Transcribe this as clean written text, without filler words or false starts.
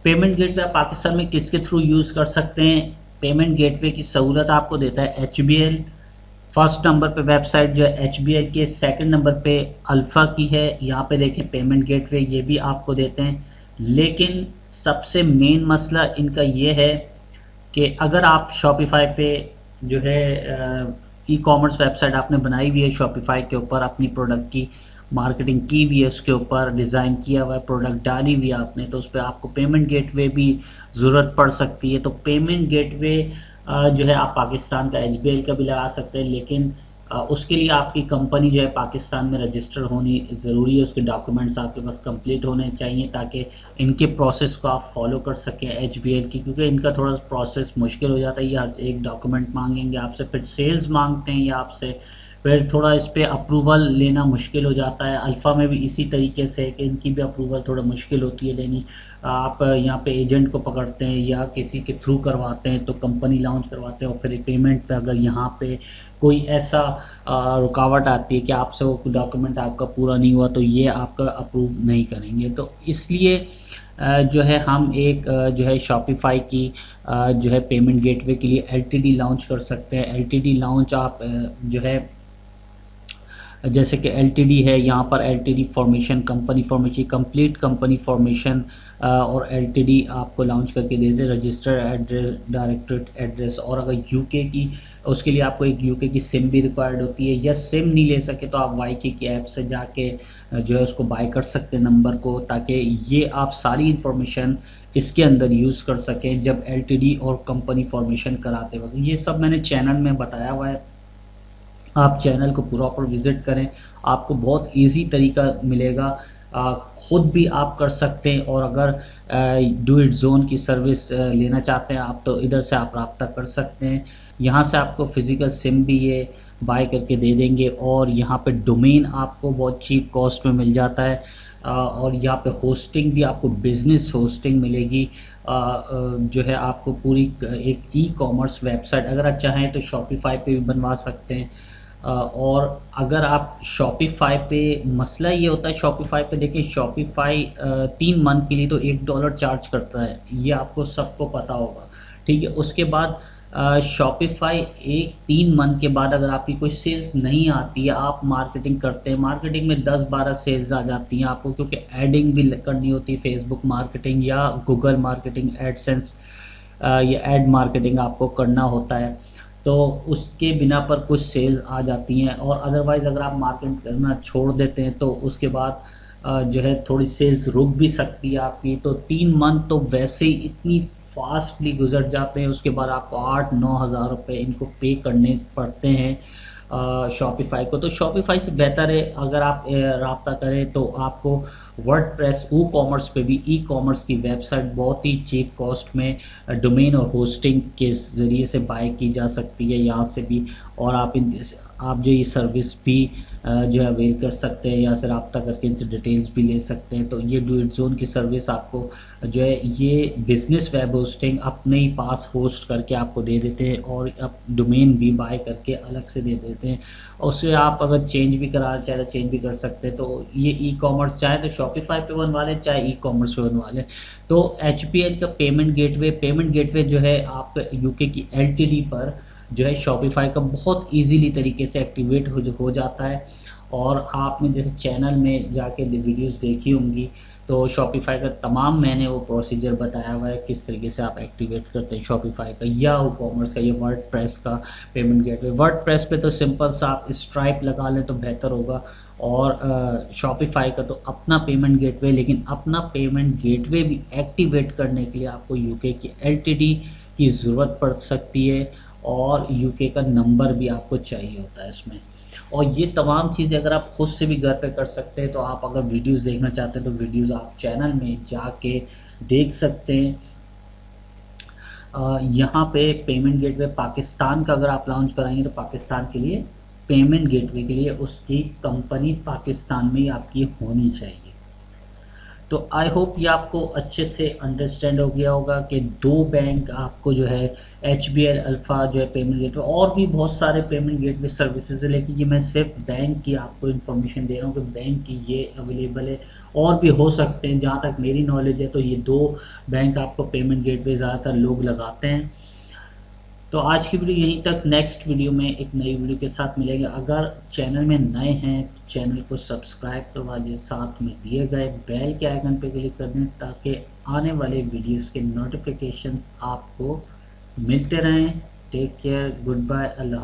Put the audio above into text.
Payment gateway आप पाकिस्तान में किसके थ्रू यूज़ कर सकते हैं? पेमेंट गेटवे की सहूलत आपको देता है एचबीएल। फर्स्ट नंबर पे वेबसाइट जो है एचबीएल के, सेकंड नंबर पे अल्फ़ा की है। यहाँ पे देखें पेमेंट गेटवे ये भी आपको देते हैं। लेकिन सबसे मेन मसला इनका ये है कि अगर आप शॉपिफाई पे जो है ई कॉमर्स वेबसाइट आपने बनाई हुई है, शॉपिफाई के ऊपर अपनी प्रोडक्ट की मार्केटिंग की हुई है, उसके ऊपर डिज़ाइन किया हुआ है, प्रोडक्ट डाली हुई है आपने, तो उस पर आपको पेमेंट गेटवे भी ज़रूरत पड़ सकती है। तो पेमेंट गेटवे जो है आप पाकिस्तान का एचबीएल का भी लगा सकते हैं, लेकिन उसके लिए आपकी कंपनी जो है पाकिस्तान में रजिस्टर होनी ज़रूरी है। उसके डॉक्यूमेंट्स आपके पास कंप्लीट होने चाहिए ताकि इनके प्रोसेस को आप फॉलो कर सकें एचबीएल की, क्योंकि इनका थोड़ा प्रोसेस मुश्किल हो जाता है। ये हर एक डॉक्यूमेंट मांगेंगे आपसे, फिर सेल्स मांगते हैं ये आपसे, फिर थोड़ा इस पर अप्रूवल लेना मुश्किल हो जाता है। अल्फ़ा में भी इसी तरीके से कि इनकी भी अप्रूवल थोड़ा मुश्किल होती है लेनी। आप यहाँ पे एजेंट को पकड़ते हैं या किसी के थ्रू करवाते हैं, तो कंपनी लॉन्च करवाते हैं, और फिर पेमेंट पे अगर यहाँ पे कोई ऐसा रुकावट आती है कि आपसे वो डॉक्यूमेंट आपका पूरा नहीं हुआ, तो ये आपका अप्रूव नहीं करेंगे। तो इसलिए जो है हम एक जो है शॉपिफाई की जो है पेमेंट गेटवे के लिए एलटीडी लॉन्च कर सकते हैं। एलटीडी लॉन्च आप जो है जैसे कि एलटीडी है, यहाँ पर LTD formation, company formation, complete company formation और एलटीडी आपको लॉन्च करके दे दे, रजिस्टर्ड एड्रेस, डायरेक्टरेट एड्रेस। और अगर यूके की, उसके लिए आपको एक यूके की सिम भी रिक्वायर्ड होती है, या सिम नहीं ले सके तो आप वाईके की ऐप से जाके जो है उसको बाय कर सकते हैं नंबर को, ताकि ये आप सारी इंफॉर्मेशन इसके अंदर यूज़ कर सकें जब एलटीडी और कंपनी फॉर्मेशन कराते वक्त। ये सब मैंने चैनल में बताया हुआ है, आप चैनल को प्रॉपर विज़िट करें, आपको बहुत इजी तरीका मिलेगा। ख़ुद भी आप कर सकते हैं, और अगर डू इट ज़ोन की सर्विस लेना चाहते हैं आप, तो इधर से आप रब्ता कर सकते हैं। यहाँ से आपको फ़िज़िकल सिम भी ये बाय करके दे देंगे, और यहाँ पे डोमेन आपको बहुत चीप कॉस्ट में मिल जाता है। और यहाँ पे होस्टिंग भी आपको बिज़नेस होस्टिंग मिलेगी। जो है आपको पूरी एक ई कॉमर्स वेबसाइट अगर आप चाहें तो शॉपिफाई पे भी बनवा सकते हैं। और अगर आप शॉपिफाई पे, मसला ये होता है शॉपिफाई पे, देखिए शॉपिफाई 3 मंथ के लिए तो $1 चार्ज करता है, ये आपको सबको पता होगा, ठीक है। उसके बाद शॉपिफाई 3 मंथ के बाद अगर आपकी कोई सेल्स नहीं आती है, आप मार्केटिंग करते हैं, मार्केटिंग में 10-12 सेल्स आ जाती हैं आपको, क्योंकि एडिंग भी करनी होती है, फेसबुक मार्केटिंग या गूगल मार्केटिंग, एडसेंस या एड मार्केटिंग आपको करना होता है, तो उसके बिना पर कुछ सेल्स आ जाती हैं। और अदरवाइज़ अगर आप मार्केट करना छोड़ देते हैं तो उसके बाद जो है थोड़ी सेल्स रुक भी सकती है आपकी। तो 3 मंथ तो वैसे ही इतनी फास्टली गुजर जाते हैं, उसके बाद आपको 8-9 हज़ार रुपये इनको पे करने पड़ते हैं शॉपिफाई को। तो शॉपिफाई से बेहतर है अगर आप राब्ता करें तो आपको वर्डप्रेस ई कॉमर्स पे भी ई कॉमर्स की वेबसाइट बहुत ही चीप कॉस्ट में डोमेन और होस्टिंग के ज़रिए से बाय की जा सकती है यहाँ से भी। और आप जो ये सर्विस भी जो है अवेल कर सकते हैं, यहाँ से रब्ता करके इनसे डिटेल्स भी ले सकते हैं। तो ये डू इट ज़ोन की सर्विस आपको जो है ये बिज़नेस वेब होस्टिंग अपने ही पास होस्ट करके आपको दे देते हैं, और आप डोमेन भी बाय करके अलग से दे देते हैं। और उससे आप अगर चेंज भी कराना चाहें तो चेंज भी कर सकते हैं। तो ये ई कॉमर्स चाहे तो शॉपिफाई पे बनवा लें, चाहे ई कॉमर्स पे बनवा लें। तो एचपीएल का पेमेंट गेटवे जो है आपका यूके की एलटीडी पर जो है शॉपिफाई का बहुत इजीली तरीके से एक्टिवेट हो जाता है। और आपने जैसे चैनल में जाके वीडियोस देखी होंगी, तो शॉपिफाई का तमाम मैंने वो प्रोसीजर बताया हुआ है किस तरीके से आप एक्टिवेट करते हैं शॉपिफाई का या वो कॉमर्स का या वर्डप्रेस का पेमेंट गेटवे। वर्डप्रेस पे तो सिंपल सा आप स्ट्राइप लगा लें तो बेहतर होगा, और शॉपिफाई का तो अपना पेमेंट गेटवे। लेकिन अपना पेमेंट गेटवे भी एक्टिवेट करने के लिए आपको यूके की एलटीडी की ज़रूरत पड़ सकती है, और यूके का नंबर भी आपको चाहिए होता है इसमें। और ये तमाम चीज़ें अगर आप खुद से भी घर पे कर सकते हैं, तो आप अगर वीडियोस देखना चाहते हैं तो वीडियोस आप चैनल में जाके देख सकते हैं। यहाँ पे पेमेंट गेटवे पाकिस्तान का अगर आप लॉन्च कराएंगे तो पाकिस्तान के लिए पेमेंट गेटवे के लिए उसकी कंपनी पाकिस्तान में ही आपकी होनी चाहिए। तो आई होप ये आपको अच्छे से अंडरस्टैंड हो गया होगा कि दो बैंक आपको जो है HBL अल्फ़ा जो है पेमेंट गेटवे, और भी बहुत सारे पेमेंट गेटवे सर्विसेज है, लेकिन ये मैं सिर्फ बैंक की आपको इन्फॉर्मेशन दे रहा हूँ कि बैंक की ये अवेलेबल है, और भी हो सकते हैं। जहाँ तक मेरी नॉलेज है तो ये दो बैंक आपको पेमेंट गेटवे ज़्यादातर लोग लगाते हैं। तो आज की वीडियो यहीं तक, नेक्स्ट वीडियो में एक नई वीडियो के साथ मिलेंगे। अगर चैनल में नए हैं तो चैनल को सब्सक्राइब करवा दीजिए, साथ में दिए गए बेल के आइकन पर क्लिक कर दें ताकि आने वाले वीडियोस के नोटिफिकेशंस आपको मिलते रहें। टेक केयर, गुड बाय, अल्लाह।